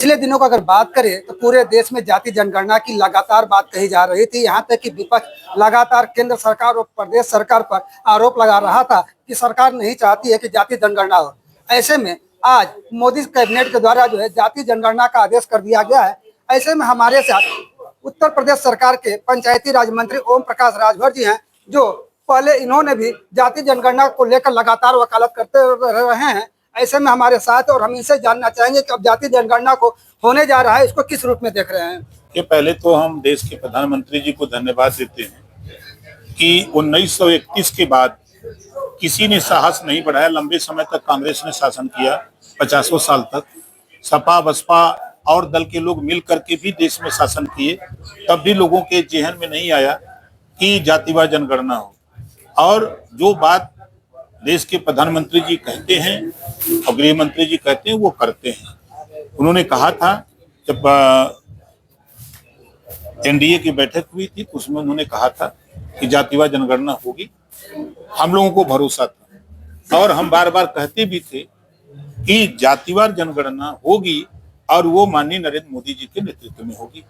पिछले दिनों का अगर बात करें तो पूरे देश में जाति जनगणना की लगातार बात कही जा रही थी। यहाँ तक कि विपक्ष लगातार केंद्र सरकार और प्रदेश सरकार पर आरोप लगा रहा था कि सरकार नहीं चाहती है कि जाति जनगणना हो। ऐसे में आज मोदी कैबिनेट के द्वारा जो है जाति जनगणना का आदेश कर दिया गया है। ऐसे में हमारे साथ उत्तर प्रदेश सरकार के पंचायती राज मंत्री ओम प्रकाश राजभर जी हैं, जो पहले इन्होंने भी जाति जनगणना को लेकर लगातार वकालत करते रहे हैं। ऐसे में हमारे साथ और हम इनसे जानना चाहेंगे कि अब जाति जनगणना को होने जा रहा है, इसको किस रूप में देख रहे हैं। कि पहले तो हम देश के प्रधानमंत्री जी को धन्यवाद देते हैं कि 1931 के बाद किसी ने साहस नहीं बढ़ाया। लंबे समय तक कांग्रेस ने शासन किया, 50 साल तक सपा बसपा और दल के लोग मिल करके भी देश में शासन किए, तब भी लोगों के जेहन में नहीं आया कि जातिवार जनगणना हो। और जो बात देश के प्रधानमंत्री जी कहते हैं और गृह मंत्री जी कहते हैं वो करते हैं। उन्होंने कहा था जब एनडीए की बैठक हुई थी तो उसमें उन्होंने कहा था कि जातिवार जनगणना होगी। हम लोगों को भरोसा था और हम बार बार कहते भी थे कि जातिवार जनगणना होगी और वो माननीय नरेंद्र मोदी जी के नेतृत्व में होगी।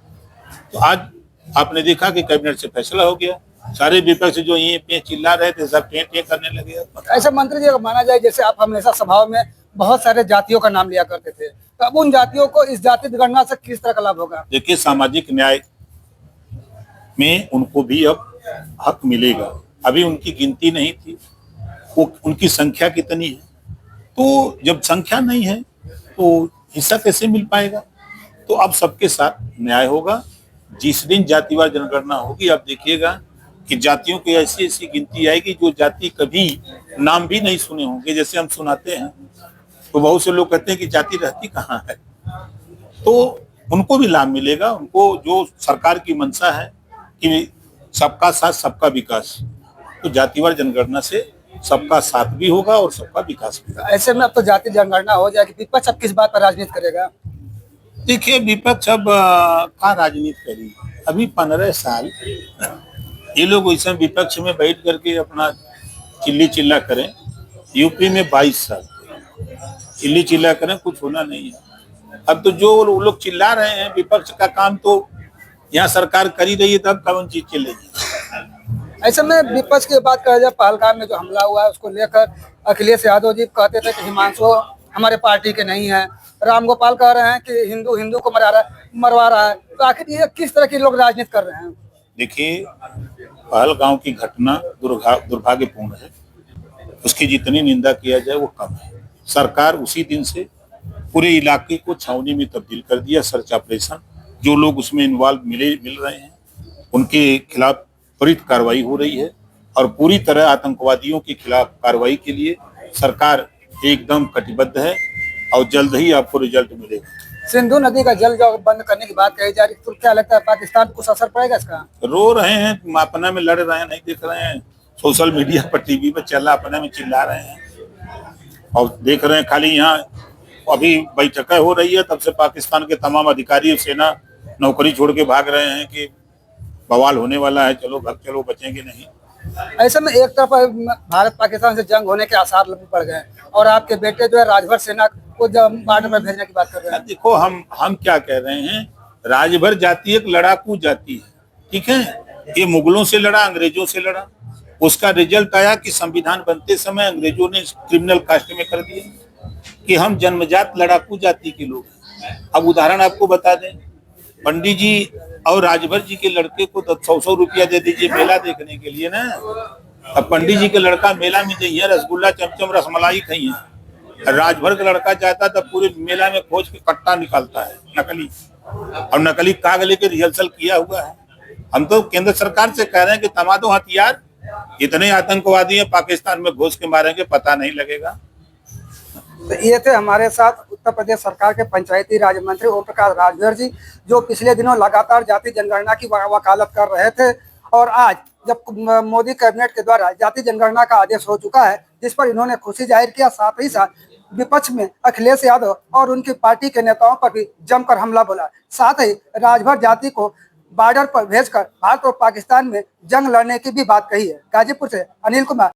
तो आज आपने देखा कि कैबिनेट से फैसला हो गया। सारे विपक्ष जो ये पे चिल्ला रहे थे सब टे करने लगे। ऐसा मंत्री जी अगर माना जाए, जैसे आप हमेशा सभाओं में बहुत सारे जातियों का नाम लिया करते थे, तो अब उन जातियों को इस जाति जनगणना से किस तरह का लाभ होगा? देखिए, सामाजिक न्याय में उनको भी अब हक मिलेगा। अभी उनकी गिनती नहीं थी, वो उनकी संख्या कितनी है, तो जब संख्या नहीं है तो हिस्सा कैसे मिल पाएगा? तो अब सबके साथ न्याय होगा। जिस दिन जातिवार जनगणना होगी आप देखिएगा कि जातियों की ऐसी ऐसी गिनती आएगी जो जाति कभी नाम भी नहीं सुने होंगे। जैसे हम सुनाते हैं तो बहुत से लोग कहते हैं कि जाति रहती कहाँ है, तो उनको भी लाभ मिलेगा। उनको जो सरकार की मंशा है कि सबका साथ सबका विकास, तो जातिवार जनगणना से सबका साथ भी होगा और सबका विकास भी होगा। ऐसे में अब तो जाति जनगणना हो जाएगी, विपक्ष अब किस बात पर राजनीति करेगा? देखिए, विपक्ष अब कहाँ राजनीति करेगी? अभी 15 साल ये लोग वैसे विपक्ष में बैठ करके अपना चिल्ली चिल्ला करें। यूपी में 22 साल चिल्ली चिल्ला करें, कुछ होना नहीं है। अब तो जो लोग चिल्ला रहे हैं, विपक्ष का काम तो यहाँ सरकार कर ही रही है, तब कौन चीज चलेगी? ऐसे में विपक्ष की बात करें, जब पहलगाम में जो हमला हुआ है उसको लेकर अखिलेश यादव जी कहते थे कि हिमांशु हमारे पार्टी के नहीं है, राम गोपाल कह रहे हैं कि हिंदू हिंदू को मरवा रहा है, तो आखिर ये किस तरह के लोग राजनीति कर रहे हैं? देखिए, पहलगाम की घटना दुर्भाग्यपूर्ण है। उसकी जितनी निंदा किया जाए वो कम है। सरकार उसी दिन से पूरे इलाके को छावनी में तब्दील कर दिया। सर्च ऑपरेशन, जो लोग उसमें इन्वॉल्व मिल रहे हैं उनके खिलाफ त्वरित कार्रवाई हो रही है और पूरी तरह आतंकवादियों के खिलाफ कार्रवाई के लिए सरकार एकदम कटिबद्ध है और जल्द ही आपको रिजल्ट मिलेगा। सिंधु नदी का जल जो बंद करने की बात कही जा रही है, तो क्या लगता है पाकिस्तान को कुछ असर पड़ेगा इसका? रो रहे हैं, अपना में लड़ रहे हैं, नहीं देख रहे हैं? सोशल मीडिया पर टीवी पर चल रहा, अपने में चिल्ला रहे हैं और देख रहे हैं खाली। यहाँ अभी बैठकें हो रही है, तब से पाकिस्तान के तमाम अधिकारी सेना नौकरी छोड़ के भाग रहे हैं कि बवाल होने वाला है, चलो घर चलो, बचेंगे नहीं। ऐसे में एक तरफ भारत पाकिस्तान से जंग होने के आसार पड़ गए और आपके बेटे जो है राजभर सेना को जब बॉर्डर में भेजने की बात कर रहे हैं। देखो, हम क्या कह रहे हैं, राजभर जाति एक लड़ाकू जाति है, ठीक है? ये मुगलों से लड़ा, अंग्रेजों से लड़ा। उसका रिजल्ट आया कि संविधान बनते समय अंग्रेजों ने क्रिमिनल कास्ट में कर दिया कि हम जन्मजात लड़ाकू जाति के लोग हैं। अब उदाहरण आपको बता दें, पंडित जी और राजभर जी के लड़के को 100 रुपया दे दीजिए मेला देखने के लिए ना। अब पंडित जी के लड़का मेला में जाइए, रसगुल्ला चमचम रसमलाई खाइए। राजभर का लड़का जाता तब पूरे मेला में खोज के कट्टा निकालता है नकली, और नकली कागज लेके रिहर्सल किया हुआ है। हम तो केंद्र सरकार से कह रहे हैं कि थमा दो हथियार, इतने आतंकवादी हैं पाकिस्तान में घुस के मारेंगे पता नहीं लगेगा। तो ये थे हमारे साथ उत्तर प्रदेश सरकार के पंचायती राज मंत्री ओम प्रकाश राजभर जी, जो पिछले दिनों लगातार जाति जनगणना की वकालत कर रहे थे। और आज जब मोदी कैबिनेट के द्वारा जाति जनगणना का आदेश हो चुका है, जिस पर इन्होंने खुशी जाहिर किया, साथ ही साथ विपक्ष में अखिलेश यादव और उनकी पार्टी के नेताओं पर भी जमकर हमला बोला। साथ ही राजभर जाति को बॉर्डर पर भेजकर भारत और पाकिस्तान में जंग लड़ने की भी बात कही है। गाजीपुर से अनिल कुमार।